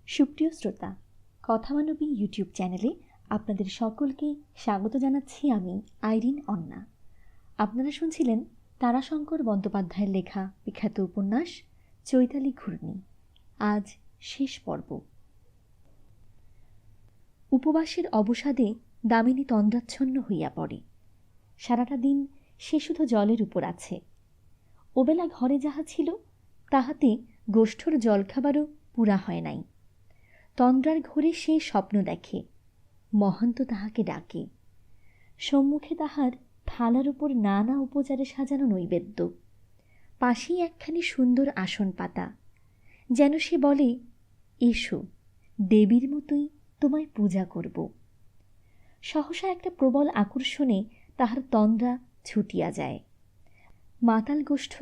সুপ্রিয় শ্রোতা, কথামানবী ইউটিউব চ্যানেলে আপনাদের সকলকে স্বাগত জানাচ্ছি। আমি আইরিন অন্না। আপনারা শুনছিলেন তারাশঙ্কর বন্দ্যোপাধ্যায়ের লেখা বিখ্যাত উপন্যাস চৈতালি ঘূর্ণি। আজ শেষ পর্ব। উপবাসের অবসাদে দামিনী তন্দ্রাচ্ছন্ন হইয়া পড়ে। সারাটা দিন সে শুধু জলের উপর আছে। ওবেলা ঘরে যাহা ছিল তাহাতে গোষ্ঠর জলখাবারও পুরা হয় নাই। তন্দ্রার ঘরে সে স্বপ্ন দেখে, মহন্ত তাহাকে ডাকে। সম্মুখে তাহার থালার উপর নানা উপচারে সাজানো নৈবেদ্য, পাশেই একখানি সুন্দর আসন পাতা, যেন সে বলে, এসো, দেবীর মতোই তোমায় পূজা করব। সহসা একটা প্রবল আকর্ষণে তাহার তন্দ্রা ছুটিয়া যায়। মাতাল গোষ্ঠ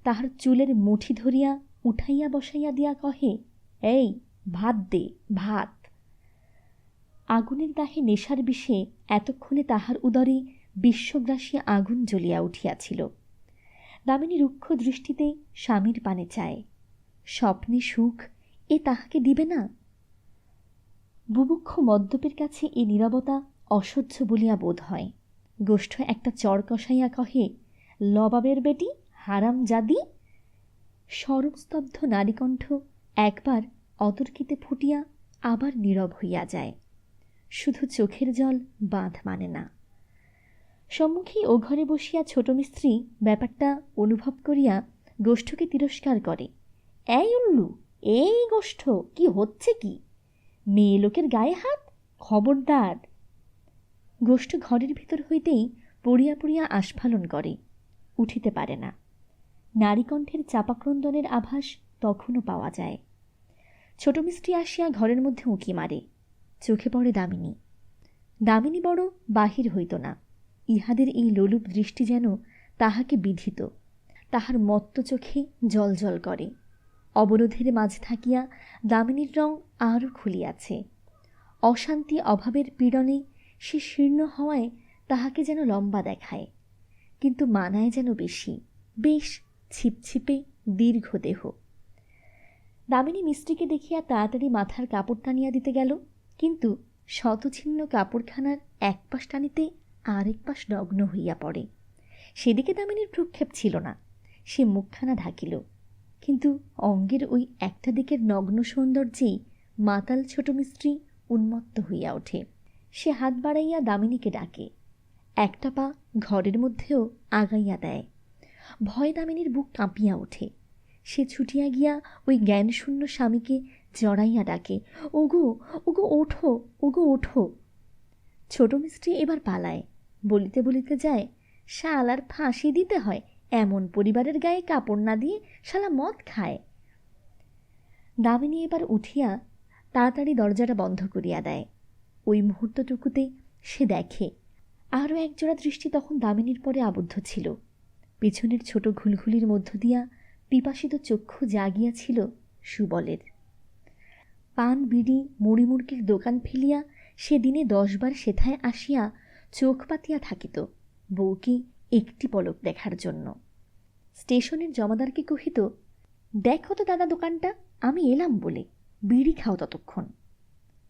তাহার চুলের মুঠি ধরিয়া উঠাইয়া বসাইয়া দিয়া কহে, এই ভাত দে, ভাত। আগুনের দাহে নেশার বিষে এতক্ষণে তাহার উদরে বিশ্বগ্রাসী আগুন জ্বলিয়া উঠিয়াছিল। দামিনী রুক্ষ দৃষ্টিতে স্বামীর পানে চায়। স্বপ্নে সুখ এ তাহাকে দিবে না? বুভুক্ষ মদ্যপের কাছে এ নীরবতা অসহ্য বলিয়া বোধ হয়। গোষ্ঠ একটা চর কষাইয়া কহে, লবাবের বেটি, হারাম জাদি। স্বরস্তব্ধ নারীকণ্ঠ একবার অতর্কিতে ফুটিয়া আবার নীরব হইয়া যায়। শুধু চোখের জল বাঁধ মানে না। সম্মুখেই ও ঘরে বসিয়া ছোট মিস্ত্রি ব্যাপারটা অনুভব করিয়া গোষ্ঠকে তিরস্কার করে। এই উল্লু, এই গোষ্ঠ, কি হচ্ছে কি? মেয়ে লোকের গায়ে হাত, খবরদার। গোষ্ঠ ঘরের ভিতর হইতেই পড়িয়া পড়িয়া আস্ফালন করে, উঠিতে পারে না। নারীকণ্ঠের চাপাক্রন্দনের আভাস তখনও পাওয়া যায়। ছোট মিস্ত্রি আসিয়া ঘরের মধ্যে উঁকি মারে। চোখে পড়ে দামিনী। দামিনী বড় বাহির হইত না। ইহাদের এই লোলুপ দৃষ্টি যেন তাহাকে বিধিত। তাহার মত্ত চোখে জল জল করে। অবরোধের মাঝে থাকিয়া দামিনীর রং আরও খুলিয়াছে। অশান্তি অভাবের পীড়নে সে শীর্ণ হওয়ায় তাহাকে যেন লম্বা দেখায়, কিন্তু মানায় যেন বেশি, বেশ ছিপছিপে দীর্ঘ দেহ। দামিনী মিস্ত্রিকে দেখিয়া তাড়াতাড়ি মাথার কাপড় টানিয়া দিতে গেল, কিন্তু শতছিন্ন কাপড়খানার এক পাশ টানিতে আরেক পাশ নগ্ন হইয়া পড়ে। সেদিকে দামিনীর ভ্রুক্ষেপ ছিল না। সে মুখখানা ঢাকিল, কিন্তু অঙ্গের ওই একটা দিকের নগ্ন সৌন্দর্যেই মাতাল ছোট মিস্ত্রি উন্মত্ত হইয়া ওঠে। সে হাত বাড়াইয়া দামিনীকে ডাকে, একটা পা ঘরের মধ্যেও আগাইয়া দেয়। ভয় দামিনীর বুক কাঁপিয়া ওঠে। সে ছুটিয়া গিয়া ওই জ্ঞানশূন্য স্বামীকে জড়াইয়া ডাকে, ওগো, ওগো ওঠো, ওগো ওঠো। ছোট মিস্ত্রি এবার পালায়। বলিতে বলিতে যায়, শালার ফাঁসি দিতে হয়, এমন পরিবারের গায়ে কাপড় না দিয়ে শালা মদ খায়। দামিনী এবার উঠিয়া তাড়াতাড়ি দরজাটা বন্ধ করিয়া দেয়। ওই মুহূর্তটুকুতে সে দেখে, আরও একজোড়া দৃষ্টি তখন দামিনীর পরে আবদ্ধ ছিল। পিছনের ছোট ঘুলঘুলির মধ্য দিয়া পিপাসিত চক্ষু জাগিয়াছিল সুবলের। পান বিড়ি মুড়ি মুড়কির দোকান ফেলিয়া সে দিনে 10 বার সেথায় আসিয়া চোখ পাতিয়া থাকিত বউকে একটি পলক দেখার জন্য। স্টেশনের জমাদারকে কহিত, দেখো তো দাদা দোকানটা, আমি এলাম বলে, বিড়ি খাও ততক্ষণ।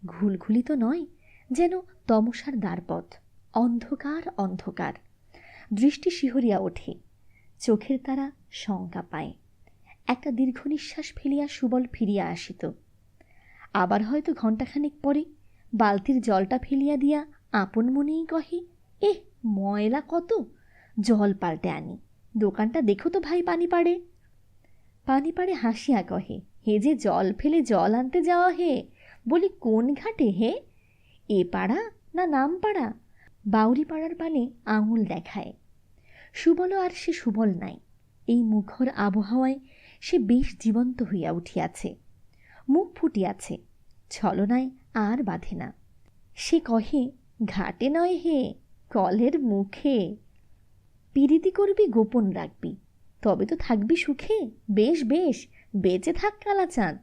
ঘুলঘুলি তো নয়, যেন তমসার দ্বারপথ, অন্ধকার অন্ধকার। দৃষ্টি শিহরিয়া ওঠে, চোখের তারা শঙ্কা পায়। একটা দীর্ঘ নিঃশ্বাস ফেলিয়া সুবল ফিরিয়া আসিত। আবার হয়তো ঘণ্টাখানেক পরে বালতির জলটা ফেলিয়া দিয়া আপন মনেই কহে, এহ, ময়লা কত, জল পাল্টে আনি, দোকানটা দেখো তো ভাই পানি পাড়ে। পানি পাড়ে হাসিয়া কহে, হে যে জল ফেলে জল আনতে যাওয়া হে, বলি কোন ঘাটে হে, এ পাড়া না নাম পাড়া? বাউরি পাড়ার পানে আঙুল দেখায়। সুবল আর সে সুবল নাই। এই মুখর আবহাওয়ায় সে বেশ জীবন্ত হইয়া উঠিয়াছে। মুখ ফুটিয়াছে, ছলনায় আর বাঁধে না। সে কহে, ঘাটে নয় হে, কলের মুখে। পিরিতি করবি, গোপন রাখবি, তবে তো থাকবি সুখে। বেশ বেশ, বেঁচে থাক কালাচাঁদ।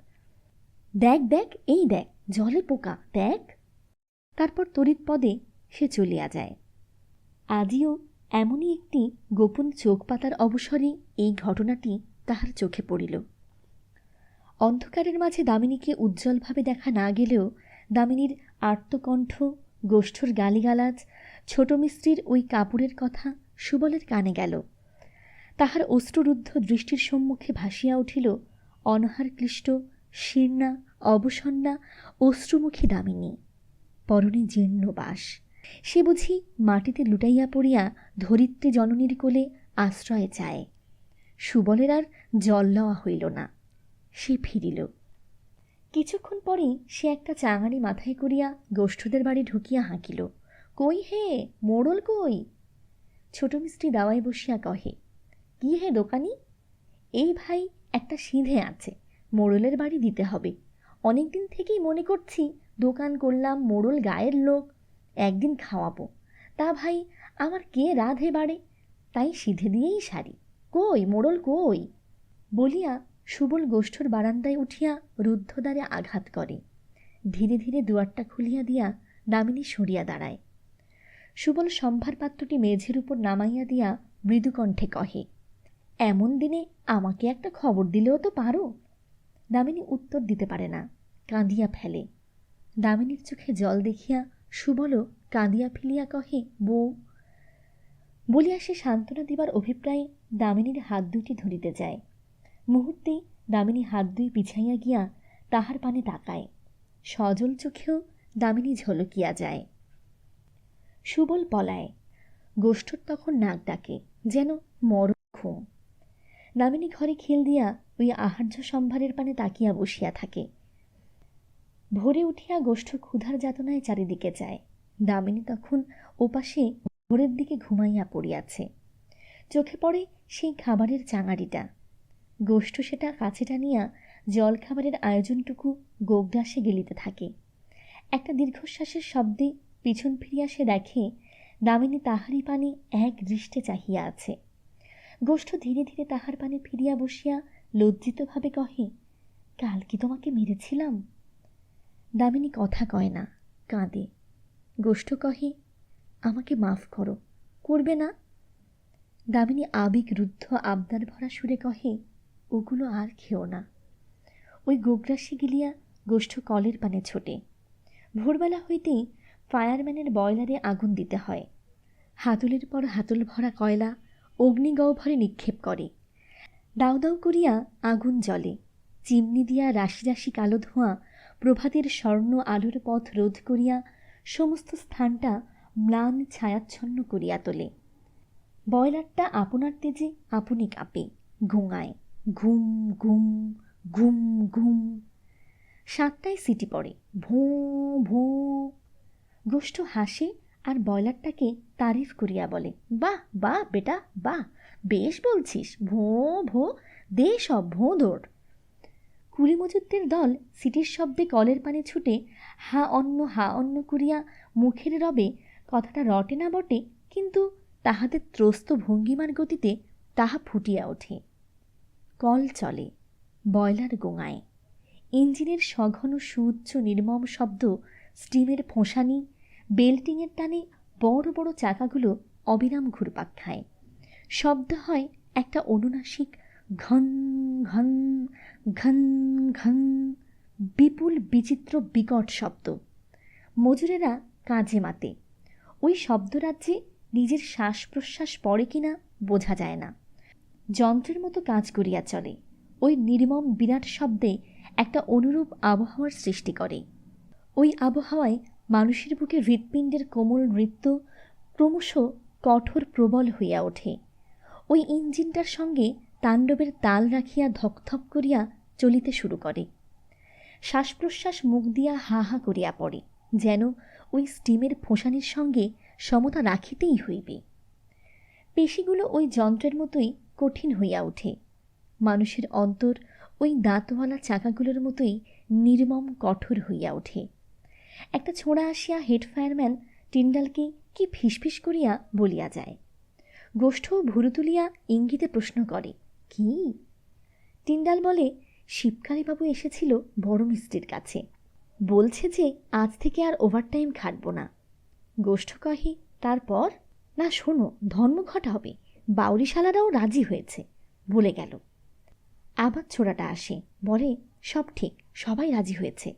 দেখ দেখ, এই দেখ, জলে পোকা, দেখ। তারপর তড়িৎ পদে সে চলিয়া যায়। আজও এমনই একটি গোপন চোখ পাতার অবসরে এই ঘটনাটি তাহার চোখে পড়িল। অন্ধকারের মাঝে দামিনীকে উজ্জ্বলভাবে দেখা না গেলেও দামিনীর আর্তকণ্ঠ, গোষ্ঠর গালিগালাজ, ছোট মিস্ত্রির ওই কাপড়ের কথা সুবলের কানে গেল। তাহার অশ্রুরুদ্ধ দৃষ্টির সম্মুখে ভাসিয়া উঠিল অনাহার ক্লিষ্ট, শীর্ণা, অবসন্না, অশ্রুমুখী দামিনী। পরনে জীর্ণ বাস। সে বুঝি মাটিতে লুটাইয়া পড়িয়া ধরিত্রী জননীর কোলে আশ্রয় চায়। সুবলের আর জল লওয়া হইল না। সে ফিরিল। কিছুক্ষণ পরেই সে একটা চাঙারি মাথায় করিয়া গোষ্ঠদের বাড়ি ঢুকিয়া হাঁকিল, কই হে, মোড়ল কই? ছোট মিস্ত্রি দাওয়ায় বসিয়া কহে, কি হে দোকানি? এই ভাই, একটা সিঁধে আছে, মোড়লের বাড়ি দিতে হবে। অনেক দিন থেকেই মনে করছি, দোকান করলাম, মোড়ল গায়ের লোক, একদিন খাওয়াবো। তা ভাই, আমার কে রাধে বাড়ে, তাই সিধে দিয়েই সারি। কই মোড়ল কই? বলিয়া সুবল গোষ্ঠর বারান্দায় উঠিয়া রুদ্ধদ্বারে আঘাত করে। ধীরে ধীরে দুয়ারটা খুলিয়া দিয়া দামিনী সরিয়া দাঁড়ায়। সুবল সম্ভার পাত্রটি মেঝের উপর নামাইয়া দিয়া মৃদুকণ্ঠে কহে, এমন দিনে আমাকে একটা খবর দিলেও তো পারো। দামিনী উত্তর দিতে পারে না, কাঁদিয়া ফেলে। দামিনীর চোখে জল দেখিয়া সুবলও কাঁদিয়া ফেলিয়া কহে, বউ। বলিয়া সে সান্ত্বনা দিবার অভিপ্রায়ে দামিনীর হাত দুইটি ধরিতে যায়। মুহূর্তেই দামিনী হাত দুই পিছাইয়া গিয়া তাহার পানে তাকায়। সজল চোখেও দামিনী ঝলকিয়া যায়। সুবল পলায়। গোষ্ঠর তখন নাক ডাকে, যেন মরণ ঘুম। দামিনী ঘরে খিল দিয়া ওই আহার্য সম্ভারের পানে তাকিয়া বসিয়া থাকে। ভোরে উঠিয়া গোষ্ঠ ক্ষুধার যাতনায় চারিদিকে যায়। দামিনী তখন ওপাশে ভোরের দিকে ঘুমাইয়া পড়িয়াছে। চোখে পড়ে সেই খাবারের চাঙারিটা। গোষ্ঠ সেটা কাছে টানিয়া জল খাবারের আয়োজনটুকু গোগ্রাসে গেলিতে থাকে। একটা দীর্ঘশ্বাসের শব্দে পিছন ফিরিয়া সে দেখে দামিনী তাহারই পানে এক দৃষ্টে চাহিয়া আছে। গোষ্ঠ ধীরে ধীরে তাহার পানে ফিরিয়া বসিয়া লজ্জিতভাবে কহে, কাল কি তোমাকে মেরেছিলাম? দামিনী কথা কয় না, কাঁদে। গোষ্ঠ কহে, আমাকে মাফ করো, করবে না? দামিনী আবেগরুদ্ধ আবদার ভরা সুরে কহে, ওগুলো আর খেও না। ওই গোগ্রাসে গিলিয়া গোষ্ঠ কলের পানে ছোটে। ভোরবেলা হইতেই ফায়ারম্যানের বয়লারে আগুন দিতে হয়। হাতলের পর হাতল ভরা কয়লা অগ্নিগহ্বরে নিক্ষেপ করে। দাউ দাউ করিয়া আগুন জ্বলে। চিমনি দিয়া রাশি রাশি কালো ধোঁয়া প্রভাতের স্বর্ণ আলোর পথ রোধ করিয়া সমস্ত স্থানটা ম্লান ছায়াচ্ছন্ন করিয়া তোলে। বয়লারটা আপনার তেজে আপনি কাঁপে, ঘুঙায়, ঘুম ঘুম ঘুম ঘুম। 7টায় সিটি পড়ে, ভোঁ ভোঁ। গোষ্ঠ হাসে আর বয়লারটাকে তারিফ করিয়া বলে, বাহ বাহ বেটা, বাহ, বেশ বলছিস, ভোঁ ভোঁ, দে সব ভোঁদর। কুলি মজুদ্দের দল সিটির শব্দে কলের পানে ছুটে হা অন্ন করিয়া মুখের রবে কথাটা রটে না বটে, কিন্তু তাহাদের ত্রস্ত ভঙ্গিমার গতিতে তাহা ফুটিয়া ওঠে। কল চলে, বয়লার গোঙায়। ইঞ্জিনের সঘন সুউচ্চ নির্মম শব্দ, স্টিমের ফোঁসানি, বেল্টিংয়ের টানে বড় বড় চাকাগুলো অবিরাম ঘুরপাক খায়। শব্দ হয় একটা অনুনাসিক ঘন ঘন ঘন ঘন, বিপুল বিচিত্র বিকট শব্দ। মজুরেরা কাজে মাতে। ওই শব্দরাজ্যে নিজের শ্বাস প্রশ্বাস পড়ে কিনা বোঝা যায় না। যন্ত্রের মতো কাজ করিয়া চলে। ওই নির্মম বিরাট শব্দে একটা অনুরূপ আবহাওয়ার সৃষ্টি করে। ওই আবহাওয়ায় মানুষের বুকে হৃৎপিণ্ডের কোমল নৃত্য ক্রমশ কঠোর প্রবল হইয়া ওঠে। ওই ইঞ্জিনটার সঙ্গে তাণ্ডবের তাল রাখিয়া ধকধক করিয়া চলিতে শুরু করে। শ্বাস প্রশ্বাস মুখ দিয়া হা হা করিয়া পড়ে, যেন ওই স্টিমের ফোঁসানির সঙ্গে সমতা রাখিতেই হইবে। পেশিগুলো ওই যন্ত্রের মতোই কঠিন হইয়া ওঠে। মানুষের অন্তর ওই দাঁতওয়ালা চাকাগুলোর মতোই নির্মম কঠোর হইয়া ওঠে। একটা ছোঁড়া আসিয়া হেড ফায়ারম্যান টিন্ডালকে কি ফিসফিস করিয়া বলিয়া যায়। গোষ্ঠ ভুরু তুলিয়া ইঙ্গিতে প্রশ্ন করে, কি? টিন্ডাল বলে, শিবকালীবাবু এসেছিল বড় মিস্ত্রির কাছে, বলছে যে আজ থেকে আর ওভারটাইম খাটব না। গোষ্ঠ কহে, তারপর? না, শোনো, ধর্মঘট হবে, বাউরিশালারাও রাজি হয়েছে, বলে গেল। আবার ছোড়াটা আসে, বলে, সব ঠিক, সবাই রাজি হয়েছে।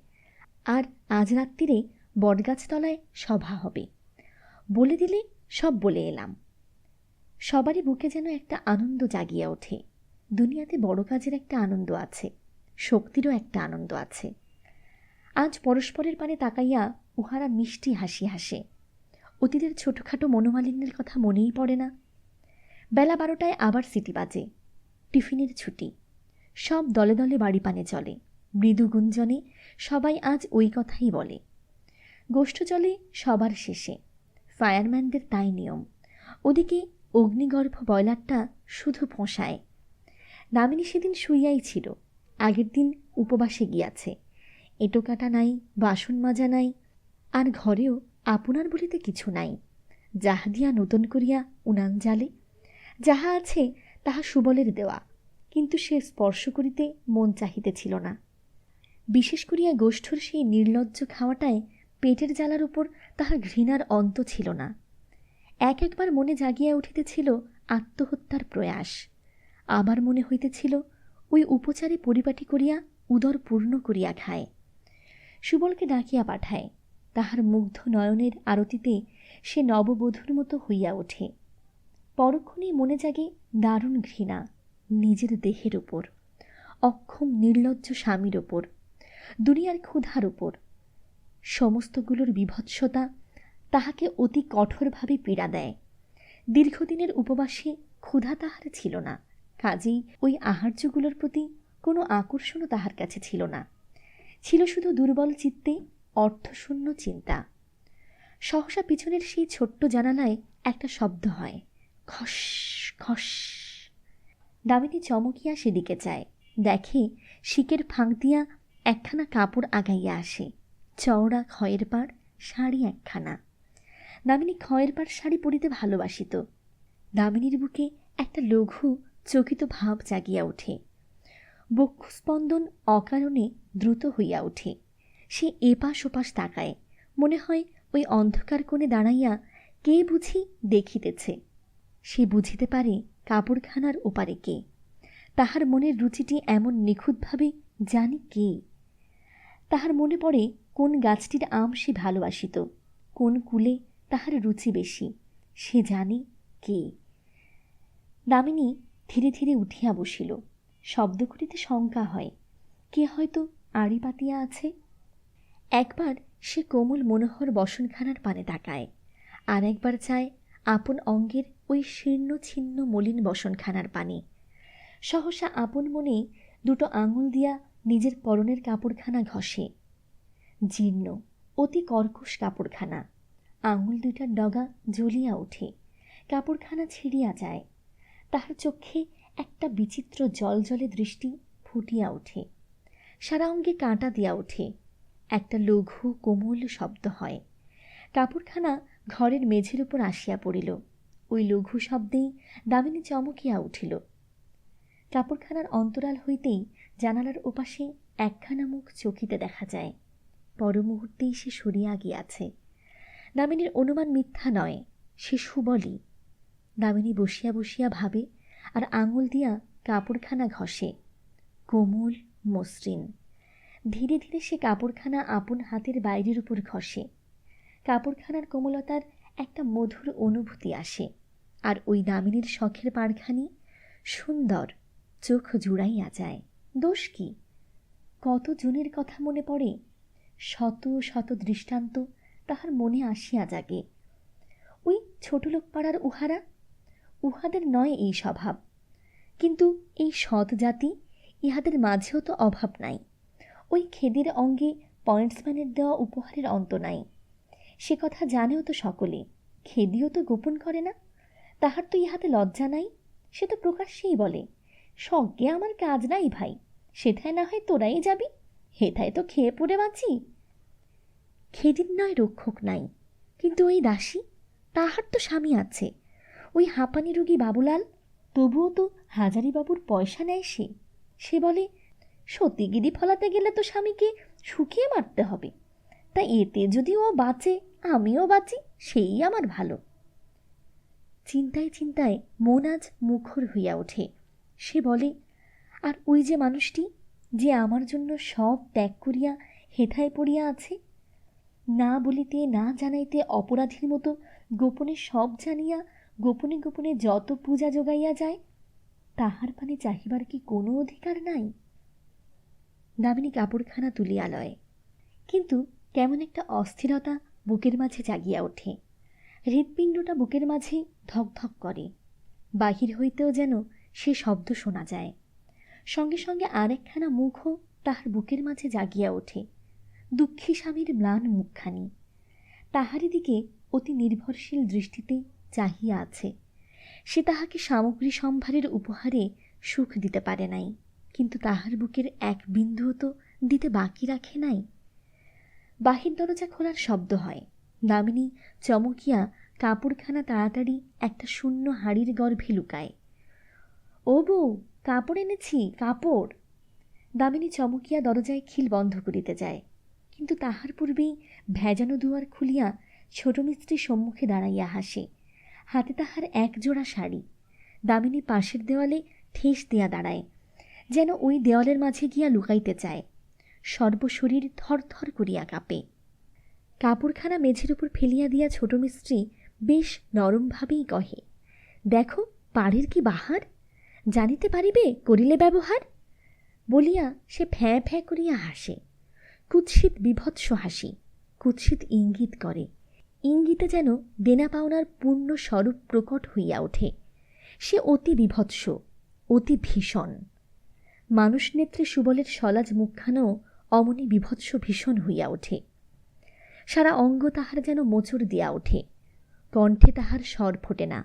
আর আজ রাত্রিরে বটগাছতলায় সভা হবে। বলে দিলে সব বলে এলাম। সবারই বুকে যেন একটা আনন্দ জাগিয়া ওঠে। দুনিয়াতে বড় কাজের একটা আনন্দ আছে, শক্তিরও একটা আনন্দ আছে। আজ পরস্পরের পানে তাকাইয়া উহারা মিষ্টি হাসি হাসে। অতীতের ছোটখাটো মনোমালিন্যের কথা মনেই পড়ে না। বেলা 12টায় আবার সিটি বাজে। টিফিনের ছুটি। সব দলে দলে বাড়ি পানে চলে। মৃদু গুঞ্জনে সবাই আজ ওই কথাই বলে। গোষ্ঠ চলে সবার শেষে। ফায়ারম্যানদের তাই নিয়ম। ওদিকে অগ্নিগর্ভ বয়লারটা শুধু ফোঁসায়। দামিনী সেদিন শুইয়াই ছিল। আগের দিন উপবাসে গিয়াছে। এঁটো কাটা নাই, বাসন মাজা নাই, আর ঘরেও আপনার বলিতে কিছু নাই। যাহা দিয়া নূতন করিয়া উনান জ্বালে, যাহা আছে তাহা সুবলের দেওয়া, কিন্তু সে স্পর্শ করিতে মন চাহিতেছিল না। বিশেষ করিয়া গোষ্ঠর সেই নির্লজ্জ খাওয়াটায় পেটের জ্বালার উপর তাহার ঘৃণার অন্ত ছিল না। একবার মনে জাগিয়া উঠিতেছিল আত্মহত্যার প্রয়াস। আবার মনে হইতেছিল ওই উপচারে পরিপাটি করিয়া উদর পূর্ণ করিয়া খায়। সুবলকে ডাকিয়া পাঠায়। তাহার মুগ্ধ নয়নের আরতিতে সে নববধূর মতো হইয়া ওঠে। পরক্ষণেই মনে জাগে দারুণ ঘৃণা নিজের দেহের উপর, অক্ষম নির্লজ্জ স্বামীর ওপর, দুনিয়ার ক্ষুধার উপর। সমস্তগুলোর বিভৎসতা তাহাকে অতি কঠোরভাবে পীড়া দেয়। দীর্ঘদিনের উপবাসে ক্ষুধা তাহার ছিল না, কাজেই ওই আহার্যগুলোর প্রতি কোনো আকর্ষণও তাহার কাছে ছিল না। ছিল শুধু দুর্বল চিত্তে অর্থশূন্য চিন্তা। সহসা পিছনের সেই ছোট্ট জানালায় একটা শব্দ হয়, খস খস। দামিনী চমকিয়া সেদিকে চায়। দেখে শিকের ফাঁক দিয়া একখানা কাপড় আগাইয়া আসে। চওড়া খয়ের পাড় শাড়ি একখানা। দামিনী খয়ের পাড় শাড়ি পরিতে ভালোবাসিত। দামিনীর বুকে একটা লঘু চকিত ভাব জাগিয়া ওঠে। বক্ষস্পন্দন অকারণে দ্রুত হইয়া ওঠে। সে এপাশ ওপাশ তাকায়। মনে হয় ওই অন্ধকার কোণে দাঁড়াইয়া কে বুঝি দেখিতেছে। সে বুঝিতে পারে কাপড়খানার ওপারে কে। তাহার মনের রুচিটি এমন নিখুঁতভাবে জানি কে। তাহার মনে পড়ে কোন গাছটির আম সে ভালোবাসিত, কোন কুলে তাহার রুচি বেশি, সে জানে কে। দামিনী ধীরে ধীরে উঠিয়া বসিল। শব্দ করিতে শঙ্কা হয়, কে হয়তো আড়ি পাতিয়া আছে। একবার সে কোমল মনোহর বসনখানার পানে তাকায়, আর একবার চায় আপন অঙ্গের ওই শীর্ণ ছিন্ন মলিন বসনখানার পানে। সহসা আপন মনে দুটো আঙুল দিয়া নিজের পরনের কাপড়খানা ঘষে। জীর্ণ অতি কর্কশ কাপড়খানা। আঙুল দুইটার ডগা জ্বলিয়া ওঠে। কাপড়খানা ছিঁড়িয়া যায়। তাহার চক্ষে একটা বিচিত্র জলজলে দৃষ্টি ফুটিয়া ওঠে। সারা অঙ্গে কাঁটা দিয়া ওঠে। একটা লঘু কোমল শব্দ হয়। কাপড়খানা ঘরের মেঝের উপর আসিয়া পড়িল। ওই লঘু শব্দেই দামিনী চমকিয়া উঠিল। কাপড়খানার অন্তরাল হইতেই জানালার ওপাশে একখানা মুখ চকিতে দেখা যায়। পর মুহূর্তেই সে সরিয়া গিয়াছে। দামিনীর অনুমান মিথ্যা নয়, সে সুবলই। দামিনী বসিয়া বসিয়া ভাবে, আর আঙুল দিয়া কাপড়খানা ঘষে। কোমল মসৃণ। ধীরে ধীরে সে কাপড়খানা আপন হাতের বাইরের উপর ঘষে। কাপড়খানার কোমলতার একটা মধুর অনুভূতি আসে। আর ওই দামিনীর শখের পাড়খানি সুন্দর, চোখ জুড়াইয়া যায়। দোষ কি? কত জনের কথা মনে পড়ে, শত শত দৃষ্টান্ত তাহার মনে আসিয়া জাগে। ওই ছোটলোক পাড়ার উহারা, উহাদের নয় এই স্বভাব, কিন্তু এই সৎ জাতি, ইহাদের মাঝেও তো অভাব নাই। ওই খেদের অঙ্গে পয়েন্টসম্যানের দেওয়া উপহারের অন্ত নাই। সে কথা জানেও তো সকলে, খেদিও তো গোপন করে না। তাহার তো ইহাতে লজ্জা নাই। সে তো প্রকাশ্যেই বলে, সজ্ঞে আমার কাজ নাই ভাই, সেথায় না হয় তোরাই যাবি, হেথায় তো খেয়ে পড়ে বাঁচি। খেদির নয় রক্ষক নাই, কিন্তু ওই দাসী, তাহার তো স্বামী আছে। ওই হাঁপানি রোগী বাবুলাল, তবুও তো হাজারিবাবুর পয়সা নেয় সে। সে বলে, সতীগিরি ফলাতে গেলে তো স্বামীকে শুকিয়ে মারতে হবে, তা এতে যদি ও বাঁচে আমিও বাঁচি, সেই আমার ভালো। চিন্তায় চিন্তায় মন আজ মুখর হইয়া ওঠে। সে বলে, আর ওই যে মানুষটি, যে আমার জন্য সব ত্যাগ করিয়া হেথায় পড়িয়া আছে? না বলিতে না জানাইতে অপরাধীর মতো গোপনে সব জানিয়া গোপনে গোপনে যত পূজা যোগাইয়া যায়, তাহার পানে চাহিবার কি কোনো অধিকার নাই? দামিনী কাপড়খানা তুলিয়া লয়, কিন্তু কেমন একটা অস্থিরতা বুকের মাঝে জাগিয়া ওঠে। হৃৎপিণ্ডটা বুকের মাঝে ধকধক করে। বাহির হইতেও যেন সে শব্দ শোনা যায়। সঙ্গে সঙ্গে আরেকখানা মুখও তাহার বুকের মাঝে জাগিয়া ওঠে, দুঃখী স্বামীর ম্লান মুখখানি। তাহারই দিকে অতি নির্ভরশীল দৃষ্টিতে চাহিয়া আছে। সে তাহাকে সামগ্রী সম্ভারের উপহারে সুখ দিতে পারে নাই, কিন্তু তাহার বুকের এক বিন্দুও তো দিতে বাকি রাখে নাই। বাহির দরজা খোলার শব্দ হয়। দামিনী চমকিয়া কাপড়খানা তাড়াতাড়ি একটা শূন্য হাঁড়ির গর্ভে লুকায়। ও বউ, কাপড় এনেছি, কাপড়। দামিনী চমকিয়া দরজায় খিল বন্ধ করিতে যায়, কিন্তু তাহার পূর্বেই ভেজানো দুয়ার খুলিয়া ছোট মিস্ত্রি সম্মুখে দাঁড়াইয়া হাসে। হাতে তাহার এক জোড়া শাড়ি। দামিনী পাশের দেওয়ালে ঠেস দিয়া দাঁড়ায়, যেন ওই দেওয়ালের মাঝে গিয়া লুকাইতে চায়। সর্বশরীর থরথর করিয়া কাঁপে। কাপড়খানা মেঝের উপর ফেলিয়া দিয়া ছোট মিস্ত্রি বেশ নরমভাবেই কহে, দেখো পাড়ের কি বাহার, জানিতে পারিবে করিলে ব্যবহার। বলিয়া সে ফ্যাঁ ফ্যাঁ করিয়া হাসে। কুৎসিত বিভৎস হাসি, কুৎসিত ইঙ্গিত করে। ইঙ্গিতে যেন দেনা পাওনার পূর্ণ স্বরূপ প্রকট হইয়া ওঠে। সে অতি বিভৎস, অতি ভীষণ। মানুষ নেত্রে সুবলের সলাজ মুখখানাও অমনি বিভৎস ভীষণ হইয়া ওঠে। সারা অঙ্গ তাহার যেন মোচড় দিয়া ওঠে। কণ্ঠে তাহার স্বর ফোটে না,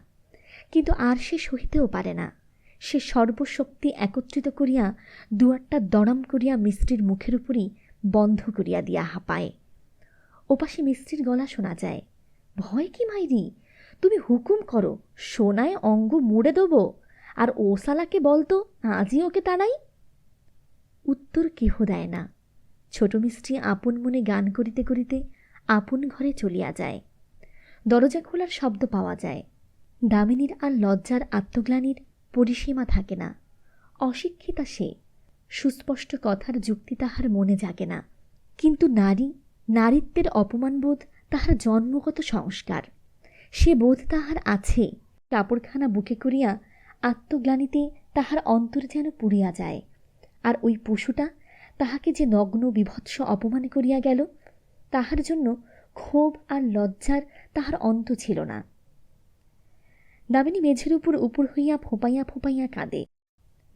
কিন্তু আর সে সহিতেও পারে না। সে সর্বশক্তি একত্রিত করিয়া দুয়ারটা দড়াম করিয়া মিস্ত্রির মুখের উপরই বন্ধ করিয়া দিয়া হাঁপায়। ওপাশে মিস্ত্রির গলা শোনা যায়, ভয় কি মাইরি, তুমি হুকুম করো, সোনায় অঙ্গ মুড়ে দেব, আর ও সালাকে বলতো আজই ওকে তাড়াই। উত্তর কেহ দেয় না। ছোট মিস্ত্রি আপন মনে গান করিতে করিতে আপন ঘরে চলিয়া যায়। দরজা খোলার শব্দ পাওয়া যায়। দামিনীর আর লজ্জার আত্মগ্লানির পরিসীমা থাকে না। অশিক্ষিতা সে, সুস্পষ্ট কথার যুক্তি তাহার মনে জাগে না। কিন্তু নারী, নারীত্বের অপমানবোধ তাহার জন্মগত সংস্কার। সে বোধ তাহার আছে। কাপড়খানা বুকে করিয়া আত্মগ্লানিতে তাহার অন্তর যেন পুড়িয়া যায়। আর ওই পশুটা তাহাকে যে নগ্ন বিভৎস অপমান করিয়া গেল, তাহার জন্য ক্ষোভ আর লজ্জার তাহার অন্ত ছিল না। দামিনী মেঝের উপর উপর হইয়া ফোঁপাইয়া ফোঁপাইয়া কাঁদে।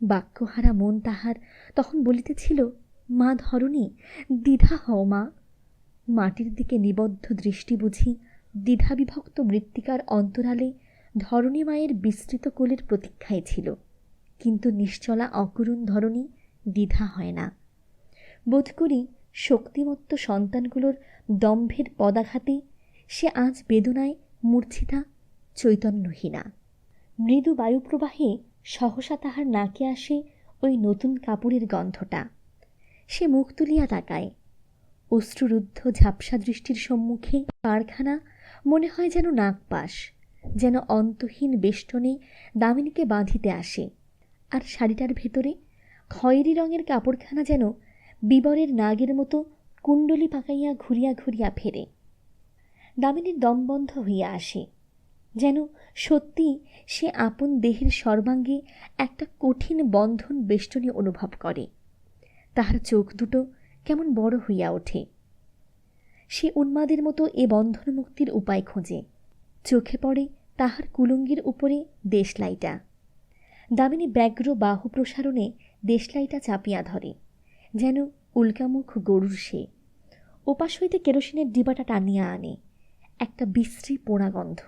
বাক্যহারা মন তাহার তখন বলিতেছিল, মা ধরণী, দ্বিধা হও মা। মাটির দিকে নিবদ্ধ দৃষ্টি বুঝি দ্বিধাবিভক্ত মৃত্তিকার অন্তরালে ধরণী মায়ের বিস্তৃত কোলের প্রতীক্ষায় ছিল। কিন্তু নিশ্চলা অকরুণ ধরণী দ্বিধা হয় না। বোধ করি শক্তিমত্ত সন্তানগুলোর দম্ভের পদাঘাতে সে আজ বেদনায় মূর্ছিতা, চৈতন্যহীনা। মৃদু বায়ুপ্রবাহে সহসা তাহার নাকে আসে ওই নতুন কাপড়ের গন্ধটা। সে মুখ তুলিয়া তাকায়। অশ্রুরুদ্ধ ঝাপসা দৃষ্টির সম্মুখে পাড়খানা মনে হয় যেন নাগপাশ, যেন অন্তহীন বেষ্টনে দামিনীকে বাঁধিতে আসে। আর শাড়িটার ভেতরে খয়েরি রঙের কাপড়খানা যেন বিবরের নাগের মতো কুণ্ডলি পাকাইয়া ঘুরিয়া ঘুরিয়া ফেরে। দামিনীর দম বন্ধ হইয়া আসে, যেন সত্যি সে আপন দেহের সর্বাঙ্গে একটা কঠিন বন্ধন বেষ্টনী অনুভব করে। তাহার চোখ দুটো কেমন বড় হইয়া ওঠে। সে উন্মাদের মতো এ বন্ধন মুক্তির উপায় খোঁজে। চোখে পড়ে তাহার কুলুঙ্গির উপরে দেশলাইটা। দামিনী ব্যগ্র বাহু প্রসারণে দেশলাইটা চাপিয়া ধরে, যেন উল্কামুখ গরুর সে। ওপাশ হইতে কেরোসিনের ডিবাটা টানিয়া আনে। একটা বিশ্রী পোড়া গন্ধ।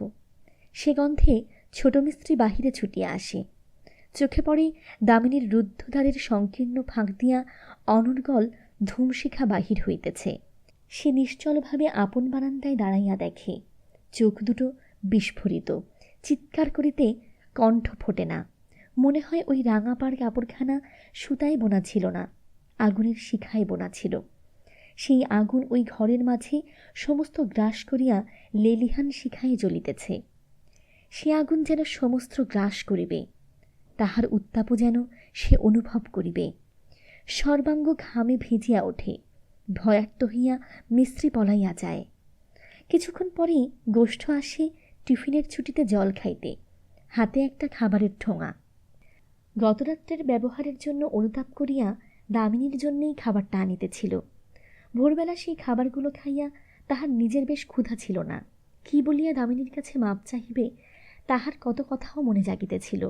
সে গন্ধে ছোট মিস্ত্রি বাহিরে ছুটিয়া আসে। চোখে পড়ে দামিনীর রুদ্ধদ্বারের সংকীর্ণ ফাঁক দিয়া অনর্গল ধূমশিখা বাহির হইতেছে। সে নিশ্চলভাবে আপন বারান্দায় দাঁড়াইয়া দেখে। চোখ দুটো বিস্ফোরিত, চিৎকার করিতে কণ্ঠ ফোটে না। মনে হয় ওই রাঙাপাড় কাপড়খানা সুতায় বোনা ছিল না, আগুনের শিখায় বোনা ছিল। সেই আগুন ওই ঘরের মাঝে সমস্ত গ্রাস করিয়া লেলিহান শিখায় জ্বলিতেছে। সে আগুন যেন সমস্ত গ্রাস করিবে, তাহার উত্তাপও যেন সে অনুভব করিবে। সর্বাঙ্গ ঘামে ভিজিয়া ওঠে, ভয়ার্ত হইয়া মিস্ত্রি পলাইয়া যায়। কিছুক্ষণ পরেই গোষ্ঠ আসে টিফিনের ছুটিতে জল খাইতে, হাতে একটা খাবারের ঠোঙা। গতরাত্রের ব্যবহারের জন্য অনুতাপ করিয়া দামিনীর জন্যেই খাবারটা আনিতেছিল। ভোরবেলা সেই খাবারগুলো খাইয়া তাহার নিজের বেশ ক্ষুধা ছিল না। কি বলিয়া দামিনীর কাছে মাপ চাহিবে তাহার কত কথাও মনে জাগিতেছিল।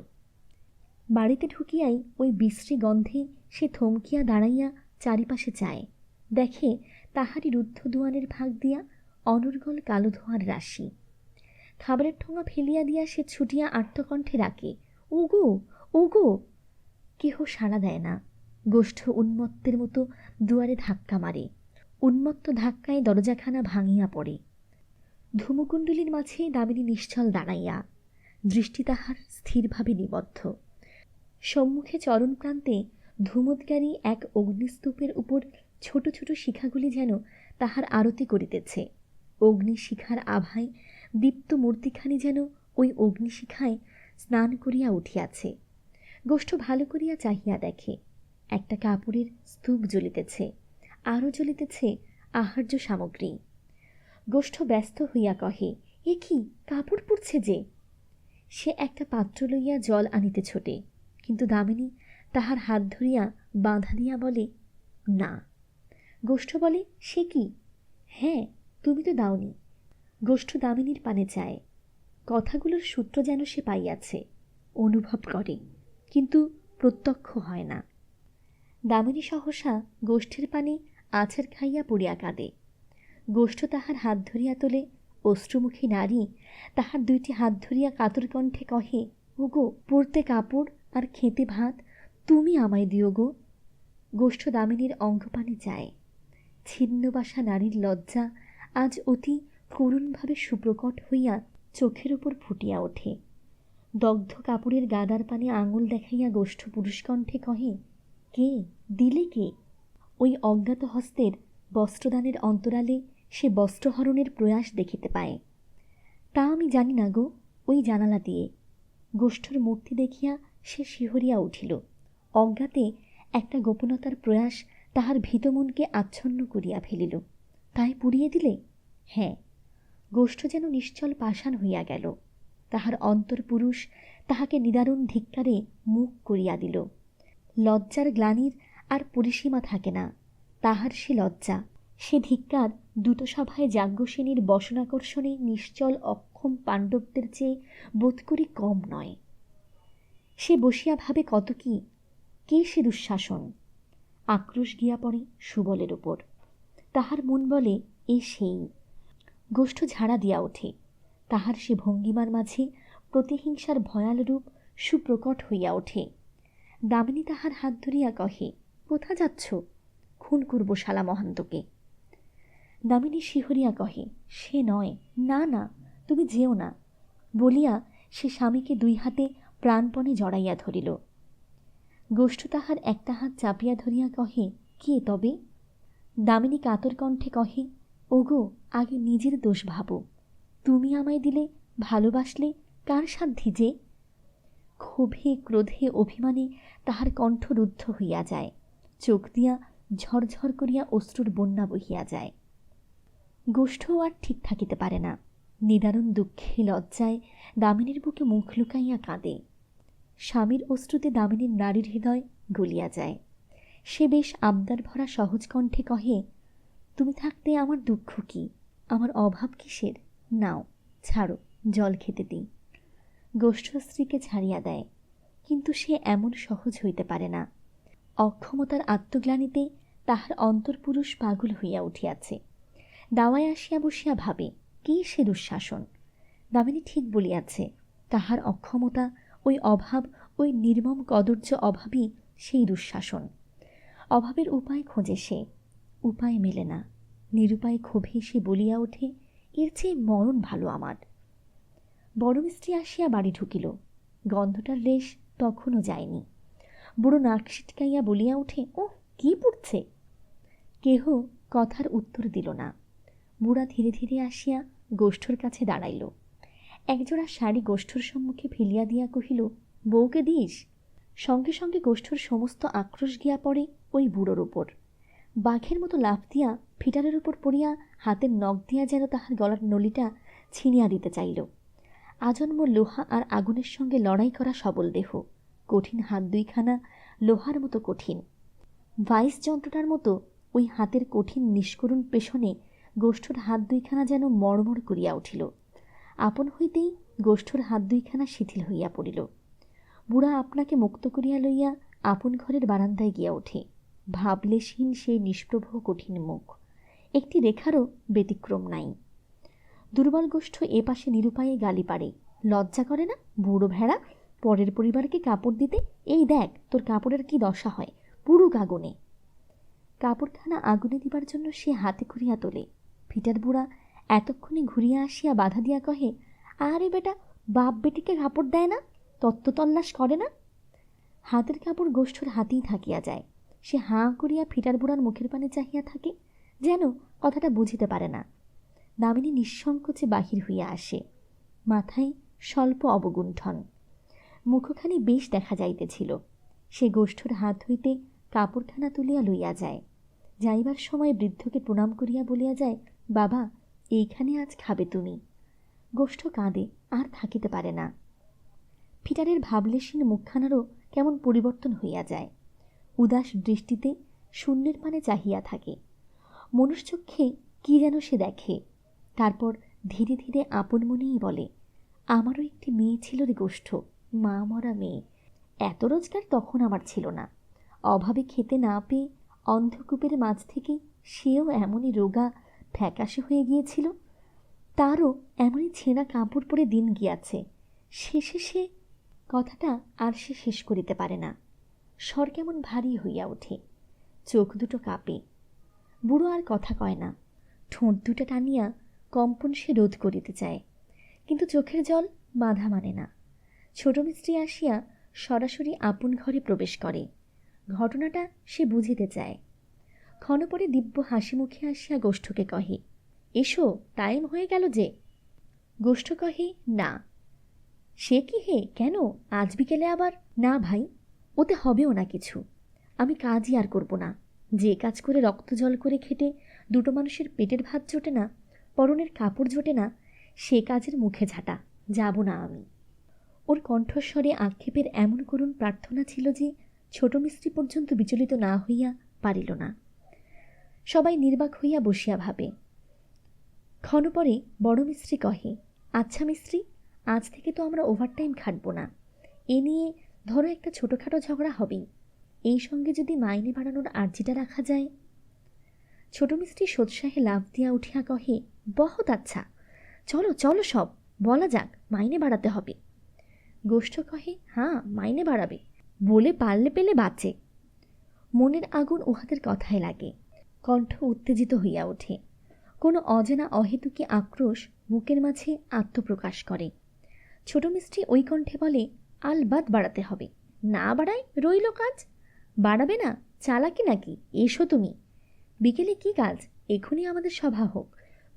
বাড়িতে ঢুকিয়াই ওই বিশ্রী গন্ধে সে থমকিয়া দাঁড়াইয়া চারিপাশে চায়, দেখে তাহারই রুদ্ধ দুয়ানের ভাগ দিয়া অনর্গল কালো ধোঁয়ার রাশি। খাবারের ঠোঙা ফেলিয়া দিয়া সে ছুটিয়া আর্তকণ্ঠে ডাকে, ওগো ওগো! কেহ সাড়া দেয় না। গোষ্ঠ উন্মত্তের মতো দুয়ারে ধাক্কা মারে। উন্মত্ত ধাক্কায় দরজাখানা ভাঙিয়া পড়ে। ধূমকুণ্ডলীর মাঝে দামিনী নিশ্চল দাঁড়াইয়া, দৃষ্টি তাহার স্থিরভাবে নিবদ্ধ। সম্মুখে চরণ প্রান্তে ধূমোদ্গারী এক অগ্নিস্তূপের উপর ছোট ছোট শিখাগুলি যেন তাহার আরতি করিতেছে। অগ্নিশিখার আভায় দীপ্ত মূর্তিখানি যেন ওই অগ্নিশিখায় স্নান করিয়া উঠিয়াছে। গোষ্ঠ ভালো করিয়া চাহিয়া দেখে, একটা কাপড়ের স্তূপ জ্বলিতেছে, আরও জ্বলিতেছে আহার্য সামগ্রী। গোষ্ঠ ব্যস্ত হইয়া কহে, এ কি, কাপড় পুড়ছে যে! সে একটা পাত্র লইয়া জল আনিতে ছোটে, কিন্তু দামিনী তাহার হাত ধরিয়া বাঁধা দিয়া বলে, না। গোষ্ঠ বলে, সে কি? হ্যাঁ, তুমি তো দাওনি। গোষ্ঠ দামিনীর পানে চায়। কথাগুলোর সূত্র যেন সে পাইয়াছে, অনুভব করে, কিন্তু প্রত্যক্ষ হয় না। দামিনী সহসা গোষ্ঠের পানে আছাড় খাইয়া পড়িয়া কাঁদে। গোষ্ঠ তাহার হাত ধরিয়া তোলে। অশ্রুমুখী নারী তাহার দুইটি হাত ধরিয়া কাতর কণ্ঠে কহে, ওগো, পরতে কাপড় আর খেতে ভাত তুমি আমায় দিও গো। গোষ্ঠ দামিনীর অঙ্গপানে যায়। ছিন্নবাসা নারীর লজ্জা আজ অতি করুণভাবে সুপ্রকট হইয়া চোখের উপর ফুটিয়া ওঠে। দগ্ধ কাপড়ের গাদার পানে আঙুল দেখাইয়া গোষ্ঠ পুরুষকণ্ঠে কহে, কে দিলে কে? ওই অজ্ঞাত হস্তের বস্ত্রদানের অন্তরালে সে বস্ত্রহরণের প্রয়াস দেখিতে পায়। তা আমি জানি না গো, ওই জানালা দিয়ে। গোষ্ঠর মূর্তি দেখিয়া সে শিহরিয়া উঠিল। অজ্ঞাতে একটা গোপনতার প্রয়াস তাহার ভীত মনকে আচ্ছন্ন করিয়া ফেলিল। তাই পুড়িয়ে দিলে? হ্যাঁ। গোষ্ঠ যেন নিশ্চল পাষাণ হইয়া গেল। তাহার অন্তর্পুরুষ তাহাকে নিদারুণ ধিক্কারে মুখ করিয়া দিল। লজ্জার গ্লানির আর পরিসীমা থাকে না। তাহার সে লজ্জা, সে ধিক্কার দ্যুতসভায় যাজ্ঞসেনীর বসনাকর্ষণে নিশ্চল অক্ষম পাণ্ডবদের চেয়ে বোধ করি কম নয়। সে বসিয়া ভাবে কত কি, কে সে দুঃশাসন। আক্রোশ গিয়া পড়ে সুবলের ওপর। তাহার মন বলে, এ সেই। গোষ্ঠ ঝাড়া দিয়া ওঠে। তাহার সে ভঙ্গিমার মাঝে প্রতিহিংসার ভয়াল রূপ সুপ্রকট হইয়া ওঠে। দামিনী তাহার হাত ধরিয়া কহে, কোথা যাচ্ছ? খুন করব শালা মহান্তকে। দামিনী শিহরিয়া কহে, সে নয়, না না, তুমি যেও না। বলিয়া সে স্বামীকে দুই হাতে প্রাণপণে জড়াইয়া ধরিল। গোষ্ঠ তাহার একটা হাত চাপিয়া ধরিয়া কহে, কে তবে? দামিনী কাতর কণ্ঠে কহে, ওগো, আগে নিজের দোষ ভাবো। তুমি আমায় দিলে, ভালোবাসলে কার সাধ্যি যে? ক্ষোভে ক্রোধে অভিমানে তাহার কণ্ঠ রুদ্ধ হইয়া যায়। চোখ দিয়া ঝরঝর করিয়া অশ্রুর বন্যা বহিয়া যায়। গোষ্ঠও আর ঠিক থাকিতে পারে না। নিদারুণ দুঃখে লজ্জায় দামিনীর বুকে মুখ লুকাইয়া কাঁদে। স্বামীর অশ্রুতে দামিনীর নারীর হৃদয় গলিয়া যায়। সে বেশ আবদার ভরা সহজ কণ্ঠে কহে, তুমি থাকতে আমার দুঃখ কি, আমার অভাব কিসের? নাও, ছাড়ো, জল খেতে দিই। গোষ্ঠ স্ত্রীকে ছাড়িয়া দেয়, কিন্তু সে এমন সহজ হইতে পারে না। অক্ষমতার আত্মগ্লানিতে তাহার অন্তর্পুরুষ পাগল হইয়া উঠিয়াছে। দাওয়ায় আসিয়া বসিয়া ভাবে, কে সে দুঃশাসন? দামিনী ঠিক বলিয়াছে, তাহার অক্ষমতা, ওই অভাব, ওই নির্মম কদর্য অভাবই সেই দুঃশাসন। অভাবের উপায় খোঁজে সে, উপায় মেলে না। নিরুপায় ক্ষোভে সে বলিয়া ওঠে, এর চেয়ে মরণ ভালো আমার। বড় মিস্ত্রি আসিয়া বাড়ি ঢুকিল। গন্ধটার রেশ তখনও যায়নি। বুড়ো নাক সিটকাইয়া বলিয়া ওঠে, ও কি পুড়ছে! কেহ কথার উত্তর দিল না। বুড়া ধীরে ধীরে আসিয়া গোষ্ঠর কাছে দাঁড়াইল। একজোড়া শাড়ি গোষ্ঠর সম্মুখে ফেলিয়া দিয়া কহিল, বউকে দিস। সঙ্গে সঙ্গে গোষ্ঠর সমস্ত আক্রোশ গিয়া পড়ে ওই বুড়োর উপর। বাঘের মতো লাফ দিয়া ফিটারের উপর পড়িয়া হাতের নখ দিয়া যেন তাহার গলার নলিটা ছিনিয়া দিতে চাইল। আজন্ম লোহা আর আগুনের সঙ্গে লড়াই করা সবল দেহ, কঠিন হাত দুইখানা লোহার মতো কঠিন। ভাইস যন্ত্রটার মতো ওই হাতের কঠিন নিষ্করুণ পেছনে গোষ্ঠর হাত দুইখানা যেন মড়মড় করিয়া উঠিল। আপন হইতেই গোষ্ঠর হাত দুইখানা শিথিল হইয়া পড়িল। বুড়া আপনাকে মুক্ত করিয়া লইয়া আপন ঘরের বারান্দায় গিয়া ওঠে। ভাবলেশহীন সেই নিষ্প্রভ কঠিন মুখ, একটি রেখারও ব্যতিক্রম নাই। দুর্বল গোষ্ঠ এ পাশে নিরুপায়ে গালি পাড়ে। লজ্জা করে না বুড়ো ভেড়া পরের পরিবারকে কাপড় দিতে? এই দেখ তোর কাপড়ের কি দশা হয়, পুরুক আগুনে। কাপড়খানা আগুনে দিবার জন্য সে হাতে করিয়া তোলে। ফিটার বুড়া এতক্ষণে ঘুরিয়া আসিয়া বাধা দিয়া কহে, আরে বেটা, বাপ বেটিকে কাপড় দেয় না, তত্ত্ব তল্লাশ করে না? হাতের কাপড় গোষ্ঠর হাতেই থাকিয়া যায়। সে হাঁ করিয়া ফিটার বুড়ার মুখের পানে চাহিয়া থাকে, যেন কথাটা বুঝিতে পারে না। দামিনী নিঃসংকোচে বাহির হইয়া আসে, মাথায় স্বল্প অবগুণ্ঠন, মুখখানি বেশ দেখা যাইতেছিল। সে গোষ্ঠর হাত হইতে কাপড়খানা তুলিয়া লইয়া যায়। যাইবার সময় বৃদ্ধকে প্রণাম করিয়া বলিয়া যায়, বাবা, এইখানে আজ খাবে তুমি। গোষ্ঠ কাঁদে, আর থাকিতে পারে না। ফিটারের ভাবলেশীন মুখখানারও কেমন পরিবর্তন হইয়া যায়। উদাস দৃষ্টিতে শূন্যের পানে চাহিয়া থাকে। মনুষ্যচক্ষে কি যেন সে দেখে। তারপর ধীরে ধীরে আপন মনেই বলে, আমারও একটি মেয়ে ছিল রে গোষ্ঠ, মা মরা মেয়ে। এত রোজগার তখন আমার ছিল না। অভাবে খেতে না পেয়ে অন্ধকূপের মাঝ থেকে সেও এমনই রোগা ফ্যাকাশে হয়ে গিয়েছিল। তারও এমনই ছেঁড়া কাপড় পরে দিন গিয়াছে। শেষে সে কথাটা আর সে শেষ করিতে পারে না। স্বর কেমন ভারী হইয়া ওঠে, চোখ দুটো কাঁপে। বুড়ো আর কথা কয় না। ঠোঁট দুটো টানিয়া কম্পন সে রোধ করিতে চায়, কিন্তু চোখের জল বাধা মানে না। ছোট মিস্ত্রি আসিয়া সরাসরি আপন ঘরে প্রবেশ করে। ঘটনাটা সে বুঝিতে চায়। ক্ষণপরে দিব্য হাসি মুখে আসিয়া গোষ্ঠকে কহে, এসো, টাইম হয়ে গেল যে। গোষ্ঠ কহে, না। সে কি হে, কেন আজ বিকেলে আবার? না ভাই, ওতে হবেও না কিছু। আমি কাজই আর করব না। যে কাজ করে রক্ত জল করে খেটে দুটো মানুষের পেটের ভাত জোটে না, পরনের কাপড় জোটে না, সে কাজের মুখে ঝাঁটা, যাব না আমি। ওর কণ্ঠস্বরে আক্ষেপের এমন করুণ প্রার্থনা ছিল যে ছোট মিস্ত্রি পর্যন্ত বিচলিত না হইয়া পারিল না। সবাই নির্বাক হইয়া বসিয়া ভাবে। ক্ষণপরে বড় মিস্ত্রি কহে, আচ্ছা মিস্ত্রি, আজ থেকে তো আমরা ওভারটাইম খাটব না। এ নিয়ে ধরো একটা ছোটোখাটো ঝগড়া হবেই, এই সঙ্গে যদি মাইনে বাড়ানোর আর্জিটা রাখা যায়। ছোট মিস্ত্রি সোৎসাহে লাফ দিয়া উঠিয়া কহে, বহুত আচ্ছা, চলো চলো, সব বলা যাক, মাইনে বাড়াতে হবে। গোষ্ঠ কহে, হ্যাঁ, মাইনে বাড়াবে, বলে পারলে পেলে বাঁচে। মনের আগুন উহাদের কথায় লাগে। কণ্ঠ উত্তেজিত হইয়া ওঠে। কোনো অজানা অহেতুকী আক্রোশ বুকের মাঝে আত্মপ্রকাশ করে। ছোট মিস্ত্রি ওই কণ্ঠে বলে, আলবাত বাড়াতে হবে, না বাড়ায় রইল কাজ। বাড়াবে না, চালাকি নাকি? এসো তুমি। বিকেলে কি কাজ? এখনই আমাদের সভা হোক,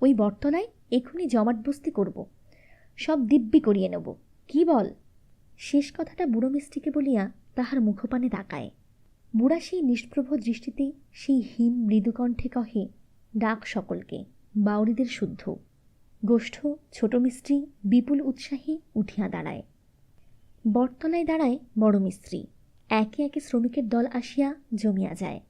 ওই বটতলায় এখনই জমাট বস্তি করব, সব দিব্যি করিয়ে নেব, কি বল? শেষ কথাটা বুড়ো মিস্ত্রিকে বলিয়া তাহার মুখপানে তাকায়। বুড়া সেই নিষ্প্রভ দৃষ্টিতে সেই হীন মৃদুকণ্ঠে কহে, ডাক সকলকে, বাউরিদের শুদ্ধ। গোষ্ঠ, ছোট মিস্ত্রি বিপুল উৎসাহে উঠিয়া দাঁড়ায়। বটতলায় দাঁড়ায় বড় মিস্ত্রি। একে একে শ্রমিকের দল আসিয়া জমিয়া যায়।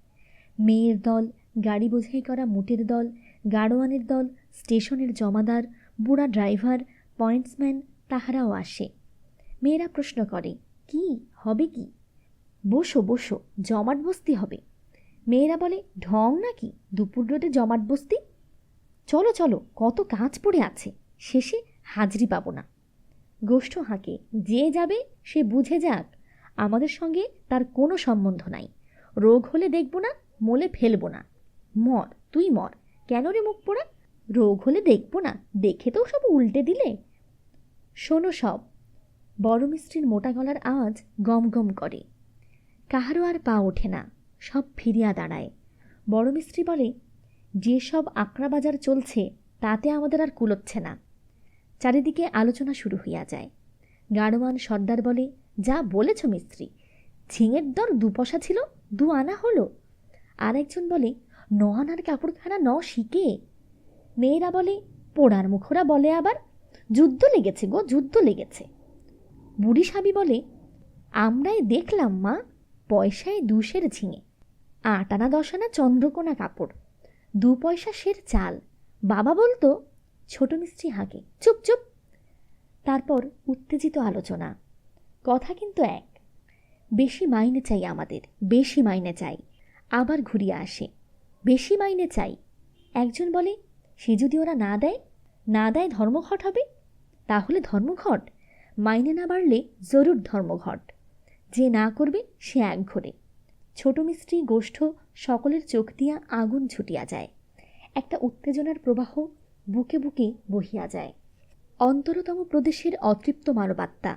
মেয়ের দল, গাড়ি বোঝাই করা মুটের দল, গাড়োয়ানের দল, স্টেশনের জমাদার, বুড়া ড্রাইভার, পয়েন্টসম্যান, তাহারাও আসে। মেয়েরা প্রশ্ন করে, কি হবে কি? বসো বসো, জমাট বস্তি হবে। মেয়েরা বলে, ঢং নাকি, দুপুর রোদে জমাট বস্তি? চলো চলো, কত কাজ পড়ে আছে, শেষে হাজরি পাব না। গোষ্ঠ হাঁকে, যে যাবে সে বুঝে যাক, আমাদের সঙ্গে তার কোনো সম্বন্ধ নাই। রোগ হলে দেখব না, মলে ফেলব না। মর, তুই মর, কেন রে মুখ পোড়া? রোগ হলে দেখব না, দেখে তো সব উল্টে দিলে। শোনো সব। বড় মিস্ত্রির মোটা গলার আওয়াজ গম গম করে। কাহারও আর পা ওঠে না, সব ফিরিয়া দাঁড়ায়। বড় মিস্ত্রি বলে, যে সব আকড়া বাজার চলছে তাতে আমাদের আর কুলোচ্ছে না। চারিদিকে আলোচনা শুরু হইয়া যায়। গাড়োয়ান সর্দার বলে, যা বলেছ মিস্ত্রি, ঝিঙের দর 2 পয়সা ছিল, 2 আনা হলো, আর একজন বলে, নহানার কাপড়খানা ন শিকে। মেয়েরা বলে, পোড়ার মুখরা বলে আবার, যুদ্ধ লেগেছে গো, যুদ্ধ লেগেছে। বুড়ি সাবি বলে, আমরাই দেখলাম মা, পয়সায় 2 সের ঝিঙে, 8 আনা 10 আনা চন্দ্রকোনা কাপড়, 2 পয়সা সের চাল, বাবা বলতো। ছোট মিস্ত্রি হাঁকে, চুপ চুপ। তারপর উত্তেজিত আলোচনা। কথা কিন্তু এক, বেশি মাইনে চাই আমাদের, বেশি মাইনে চাই। আবার ঘুরিয়ে আসে, বেশি মাইনে চাই। একজন বলে, সে যদি ওরা না দেয়, না দেয় ধর্মঘট হবে। তাহলে ধর্মঘট, মাইনে না বাড়লে জরুর ধর্মঘট, যে না করবে সে একঘরে। ছোট মিস্ত্রি গোষ্ঠ সকলের চোখ দিয়া আগুন ছুটিয়া যায়। একটা উত্তেজনার প্রবাহ বুকে বুকে বহিয়া যায়। অন্তরতম প্রদেশের অতৃপ্ত মানবাত্মা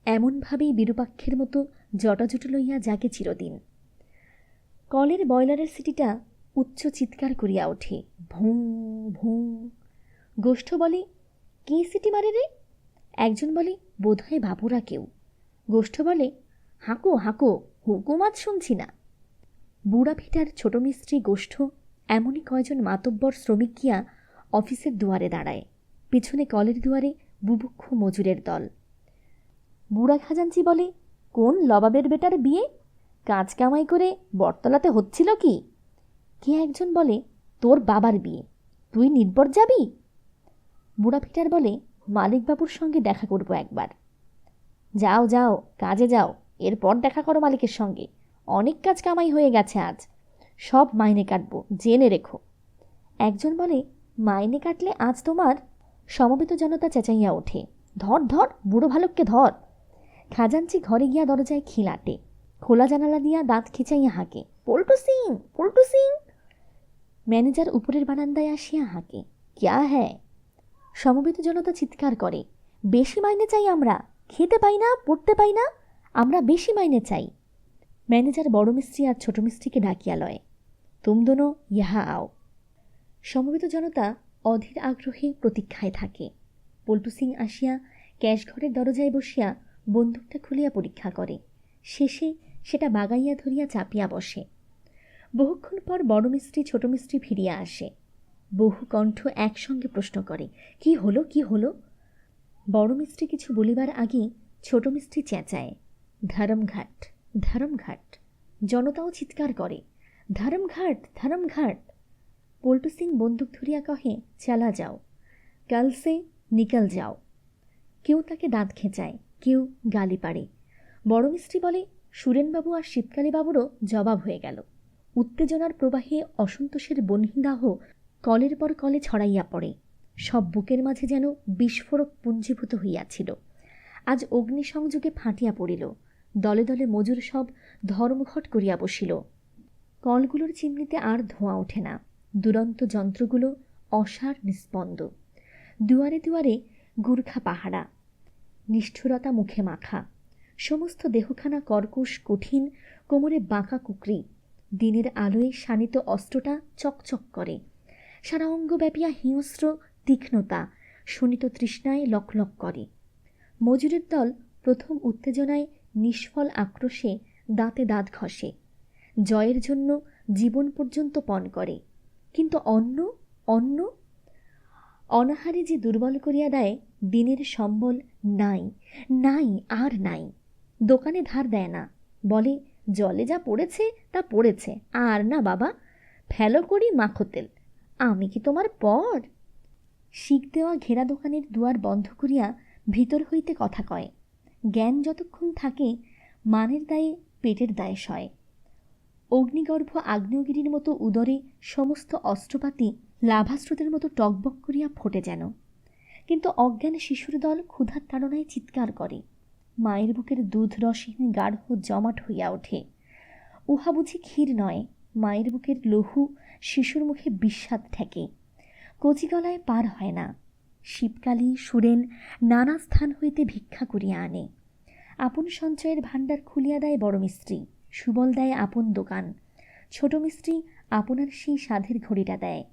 এমনভাবেই বিরূপাক্ষের মতো জটাজুট লইয়া জাগে চিরদিন। কলের বয়লারের সিটিটা উচ্চ চিৎকার করিয়া ওঠে, ভুঁ ভুঁ। গোষ্ঠ বলে, কে সিটি মারে রে? একজন বলে, বোধহয় বাবুরা কেউ। গোষ্ঠ বলে, হাঁকো হাঁকো, হুকুম আজ শুনছি না। বুড়া ভিটার ছোট মিস্ত্রি গোষ্ঠ এমনই কয়জন মাতব্বর শ্রমিক গিয়া অফিসের দুয়ারে দাঁড়ায়। পিছনে কলের দুয়ারে বুভুক্ষ মজুরের দল। বুড়া খাজাঞ্চি বলে, কোন লবাবের বেটার বিয়ে? কাজ কামাই করে বটতলাতে হচ্ছিল কি? কে একজন বলে, তোর বাবার বিয়ে, তুই নির্ভর যাবি? বুড়া ভিটার বলে, মালিকবাবুর সঙ্গে দেখা করব একবার। যাও যাও, কাজে যাও, এরপর দেখা করো মালিকের সঙ্গে। অনেক কাজ কামাই হয়ে গেছে আজ, সব মাইনে কাটবো, জেনে রেখো। একজন বলে, মাইনে কাটলে আজ তোমার? সমবেত জনতা চেঁচাইয়া ওঠে, ধর ধর, বুড়ো ভালুককে ধর। খাজাঞ্চি ঘরে গিয়া দরজায় খিলাটে, খোলা জানালা দিয়া দাঁত খিচাইয়া হাঁকে, পল্টু সিং, পল্টু সিং। ম্যানেজার উপরের বারান্দায় আসিয়া হাঁকে, ক্যা হ্যায়? সমবেত জনতা চিৎকার করে, বেশি মাইনে চাই আমরা, খেতে পাই না, পড়তে পাই না, আমরা বেশি মাইনে চাই। ম্যানেজার বড় মিস্ত্রি আর ছোট মিস্ত্রিকে ডাকিয়া লয়, তুম দোনো ইহা আও। সমবেত জনতা অধীর আগ্রহে প্রতীক্ষায় থাকে। পল্টু সিং আসিয়া ক্যাশঘরের দরজায় বসিয়া বন্দুকটা খুলিয়া পরীক্ষা করে, শেষে সেটা বাগাইয়া ধরিয়া চাপিয়া বসে। বহুক্ষণ পর বড় মিস্ত্রি ছোট মিস্ত্রি ফিরিয়া আসে। বহু কণ্ঠ একসঙ্গে প্রশ্ন করে, কি হলো, কি হলো? বড় মিস্ত্রি কিছু বলিবার আগে ছোট মিস্ত্রি চেঁচায়, ধরমঘাট, ধরমঘাট। জনতাও চিৎকার করে, ধরমঘাট, ধরমঘাট। পল্টু সিং বন্দুক ধরিয়া কহে, চালা যাও, কাল সে নিকল যাও। কেউ তাকে দাঁত খেঁচায়, কেউ গালি পাড়ে। বড় মিস্ত্রি বলে, সুরেনবাবু আর শীতকালী বাবুরও জবাব হয়ে গেল। উত্তেজনার প্রবাহে অসন্তোষের বহ্নিদাহ কলের পর কলে ছড়াইয়া পড়ে। সব বুকের মাঝে যেন বিস্ফোরক পুঞ্জীভূত হইয়াছিল। আজ অগ্নিসংযোগে ফাটিয়া পড়িল। দলে দলে মজুর সব ধর্মঘট করিয়া বসিল। কলগুলোর চিমনিতে আর ধোঁয়া ওঠে না। দুরন্ত যন্ত্রগুলো অসার নিস্পন্দ। দুয়ারে দুয়ারে গুর্খা পাহারা, নিষ্ঠুরতা মুখে মাখা, সমস্ত দেহখানা কর্কশ কঠিন, কোমরে বাঁকা কুকরি। দিনের আলোয় শানিত অস্ত্রটা চকচক করে। সারা অঙ্গ ব্যাপিয়া হিংস্র তীক্ষ্ণতা শোণিত তৃষ্ণায় লকলক করে। মজুরের দল প্রথম উত্তেজনায় নিষ্ফল আক্রোশে দাঁতে দাঁত ঘষে, জয়ের জন্য জীবন পর্যন্ত পণ করে। কিন্তু অন্ন, অন্ন অনাহারে যে দুর্বল করিয়া দেয়, দিনের সম্বল নাই, নাই আর নাই। দোকানে ধার দেয় না, বলে, জলে যা পড়েছে তা পড়েছে, আর না বাবা, ফেলো করি মাখো তেল, আমি কি তোমার পর? শিক দেওয়া ঘেরা দোকানের দুয়ার বন্ধ করিয়া ভিতর হইতে কথা কয়। জ্ঞান যতক্ষণ থাকে, মানের দায়ে পেটের দায়ে সয়। অগ্নিগর্ভ আগ্নেয়গিরির মতো উদরে সমস্ত অস্ত্রপাতি লাভাস্রোতের মতো টকবক করিয়া ফোটে যেন। কিন্তু অজ্ঞান শিশুর দল ক্ষুধার তাড়নায় চিৎকার করে। মায়ের বুকের দুধ রসহীন গাঢ় জমাট হইয়া ওঠে। উহা বুঝি ক্ষীর নয়, মায়ের বুকের লহু শিশুর মুখে বিস্বাদ ঠেকে। কচি গলায় পার হয় না। শিবকালী সুরেন নানা স্থান হইতে ভিক্ষা করিয়া আনে। আপন সঞ্চয়ের ভাণ্ডার খুলিয়া দেয় বড় মিস্ত্রি, সুবল দেয় আপন দোকান। ছোট মিস্ত্রি আপনার সেই সাধের ঘড়িটা দেয়।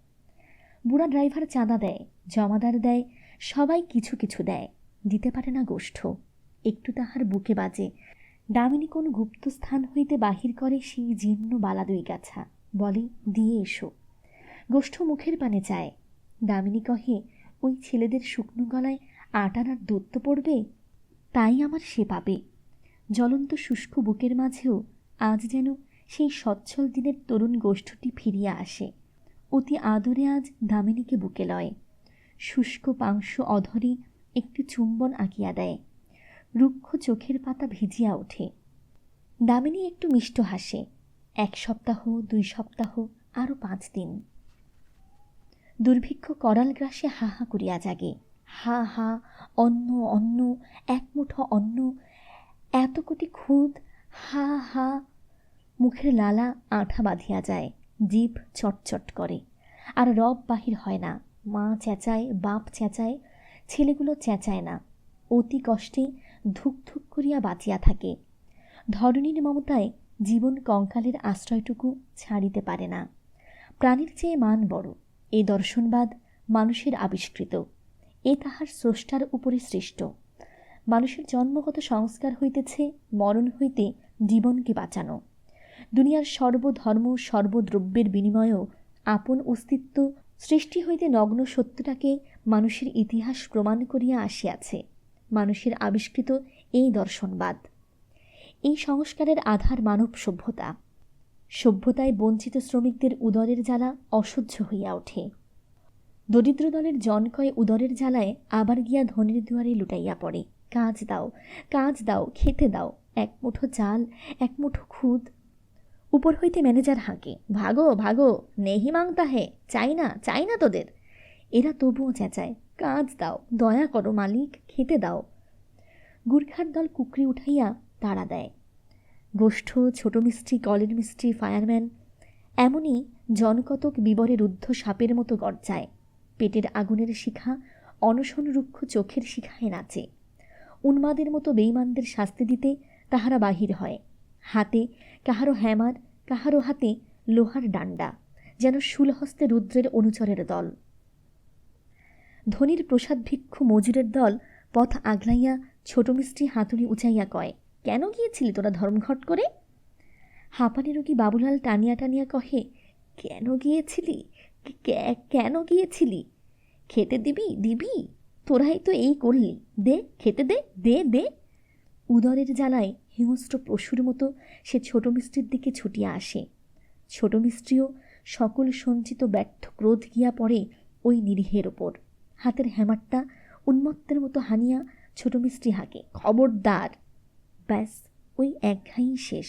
বুড়া ড্রাইভার চাঁদা দেয়, জমাদার দেয়, সবাই কিছু কিছু দেয়। দিতে পারে না গোষ্ঠ। একটু তাহার বুকে বাজে। দামিনী কোন গুপ্ত স্থান হইতে বাহির করে সেই জীর্ণ বালা 2 গাছা। বলে, দিয়ে এসো। গোষ্ঠ মুখের পানে চায়। দামিনী কহে, ওই ছেলেদের শুকনো গলায় আটানার দত্ত পড়বে, তাই আমার সে পাবে। জ্বলন্ত শুষ্ক বুকের মাঝেও আজ যেন সেই সচ্ছল দিনের তরুণ গোষ্ঠটি ফিরিয়া আসে। অতি আদরে আজ দামিনীকে বুকে লয়, শুষ্ক পাংশ অধরে একটি চুম্বন আঁকিয়া দেয়। রুক্ষ চোখের পাতা ভিজিয়া ওঠে। দামিনী একটু মিষ্ট হাসে। 1 সপ্তাহ, 2 সপ্তাহ, আরও 5 দিন। দুর্ভিক্ষ করাল গ্রাসে হা হা করিয়া জাগে। হা হা, অন্ন অন্ন, 1 মুঠো অন্ন, এত কোটি খুদ, হা হা। মুখের লালা আঠা বাঁধিয়া যায়, জিভ চটচট করে, আর রব বাহির হয় না। মা চেঁচায়, বাপ চেঁচায়, ছেলেগুলো চেঁচায় না। অতি কষ্টে ধুক ধুক করিয়া বাঁচিয়া থাকে। ধরণীর মমতায় জীবন কঙ্কালের আশ্রয়টুকু ছাড়িতে পারে না। প্রাণীর চেয়ে মান বড়, এ দর্শনবাদ মানুষের আবিষ্কৃত, এ তাহার স্রষ্টার উপরে সৃষ্ট। মানুষের জন্মগত সংস্কার হইতেছে মরণ হইতে জীবনকে বাঁচানো। দুনিয়ার সর্বধর্ম সর্বদ্রব্যের বিনিময়েও আপন অস্তিত্ব সৃষ্টি হইতে নগ্ন সত্যটাকে মানুষের ইতিহাস প্রমাণ করিয়া আসিয়াছে। মানুষের আবিষ্কৃত এই দর্শনবাদ। এই সংস্কারের আধার মানব সভ্যতা। সভ্যতায় বঞ্চিত শ্রমিকদের উদরের জ্বালা অসহ্য হইয়া ওঠে। দরিদ্র দলের জনকয় উদরের জ্বালায় আবার গিয়া ধনীর দুয়ারে লুটাইয়া পড়ে। কাজ দাও, কাজ দাও, খেতে দাও, 1 মুঠো চাল, 1 মুঠো খুদ। উপর হইতে ম্যানেজার হাঁকে, ভাগো ভাগো, নেহি মাংতা হে, চাই না, চাই না তোদের। এরা তবুও চেঁচায়, কাজ দাও, দয়া করো মালিক, খেতে দাও। গুর্খার দল কুকরি উঠাইয়া তাড়া দেয়। গোষ্ঠ, ছোট মিস্ত্রি, কলের মিস্ত্রি, ফায়ারম্যান, এমনই জনকতক বিবরে রুদ্ধ সাপের মতো গর্জায়। পেটের আগুনের শিখা অনশন রুক্ষ চোখের শিখায় নাচে। উন্মাদের মতো বেঈমানদের শাস্তি দিতে তাহারা বাহির হয়। হাতে কাহারো হ্যামার, কাহারো হাতে লোহার ডান্ডা, যেন শূলহস্তে রুদ্রের অনুচরের দল। ধনীর প্রসাদ ভিক্ষু মজুরের দল পথ আগলাইয়া ছোট মিস্ত্রি হাতুড়ি উঁচাইয়া কয়, কেন গিয়েছিলি তোরা ধর্মঘট করে? হাঁপানি রোগী বাবুলাল টানিয়া টানিয়া কহে, কেন গিয়েছিলি, কেন গিয়েছিলি? খেতে দিবি, দিবি, তোরাই তো এই করলি, দে খেতে, দে দে দে। উদরের জ্বালায় হিংস্র পশুর মতো সে ছোট মিস্ত্রির দিকে ছুটিয়া আসে। ছোট মিস্ত্রিও সকল সঞ্চিত ব্যর্থ ক্রোধ গিয়া পড়ে ওই নিরীহের ওপর। হাতের হ্যামারটা উন্মত্তের মতো হানিয়া ছোট মিস্ত্রি হাঁকে, খবরদার। ব্যাস, ওই একঘাই শেষ।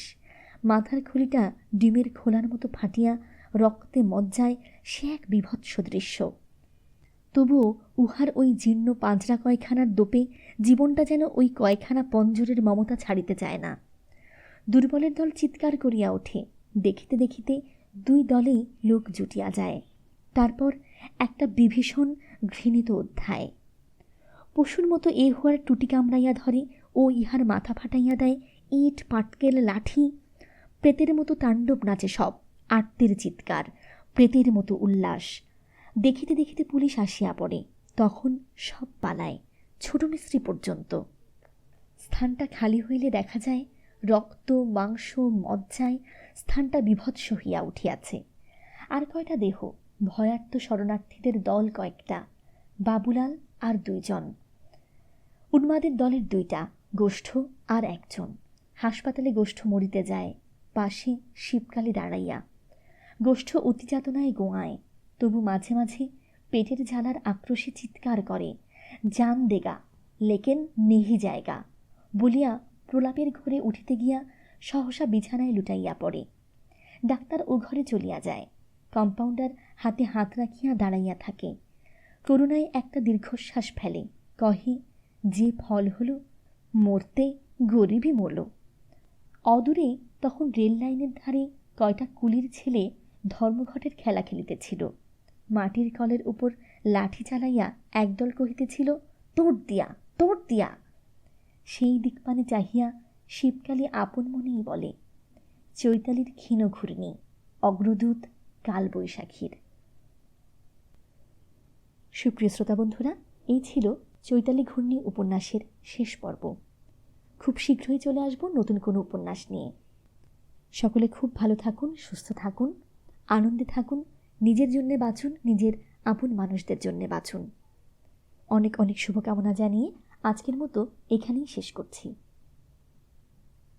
মাথার খুলিটা ডিমের খোলার মতো ফাটিয়া রক্তে মজ্জায় সে এক বীভৎস দৃশ্য। তবুও উহার ওই জীর্ণ পাঁজরা কয়খানার দোপে জীবনটা যেন ওই কয়খানা পঞ্জরের মমতা ছাড়িতে চায় না। দুর্বলের দল চিৎকার করিয়া ওঠে। দেখিতে দেখিতে 2 দলেই লোক জুটিয়া যায়। তারপর একটা বিভীষণ ঘৃণিত অধ্যায়। পশুর মতো এ হুয়ার টুটি কামড়াইয়া ধরে ও ইহার মাথা ফাটাইয়া দেয় ইট, পাটকেল, লাঠি। প্রেতের মতো তাণ্ডব নাচে সব, আর্তের চিৎকার, প্রেতের মতো উল্লাস। দেখিতে দেখিতে পুলিশ আসিয়া পড়ে। তখন সব পালায়, ছোট মিস্ত্রি পর্যন্ত। স্থানটা খালি হইলে দেখা যায় রক্ত, মাংস, মজ্জায় স্থানটা বিভৎস হইয়া উঠিয়াছে। আর কয়টা দেহ, ভয়ার্ত শরণার্থীদের দল কয়েকটা, বাবুলাল আর 2 জন। উন্মাদের দলের 2টা, গোষ্ঠ আর 1 জন। হাসপাতালে গোষ্ঠ মরিতে যায়, পাশে শিবকালী দাঁড়াইয়া। গোষ্ঠ অতিযাতনায় গোয়ায়, তবু মাঝে মাঝে পেটের ঝালার আক্রোশে চিৎকার করে, জান দেগা লেকেন নেহি জায়গা বলিয়া প্রলাপের ঘরে উঠিতে গিয়া সহসা বিছানায় লুটাইয়া পড়ে। ডাক্তার ও ঘরে চলিয়া যায়। কম্পাউন্ডার হাতে হাত রাখিয়া দাঁড়াইয়া থাকে। করুণায় একটা দীর্ঘশ্বাস ফেলে, কহে, যে ফল হলো, মরতে গরিবই মরল। অদূরে তখন রেল লাইনের ধারে কয়টা কুলির ছেলে ধর্মঘটের খেলা খেলিতেছিল। মাটির কলের উপর লাঠি চালাইয়া একদল কহিতেছিল, তোড় দিয়া, তোড় দিয়া। সেই দিকপানে চাহিয়া শিবকালী আপন মনেই বলে, চৈতালির ক্ষীণ ঘূর্ণি, অগ্রদূত কালবৈশাখীর। সুপ্রিয় শ্রোতা বন্ধুরা, এই ছিল চৈতালি ঘূর্ণি উপন্যাসের শেষ পর্ব। খুব শীঘ্রই চলে আসব নতুন কোনো উপন্যাস নিয়ে। সকলে খুব ভালো থাকুন, সুস্থ থাকুন। আনন্দে থাকুন, নিজের জন্যে বাঁচুন, নিজের আপন মানুষদের জন্যে বাঁচুন। অনেক অনেক শুভকামনা জানিয়ে আজকের মতো এখানেই শেষ করছি।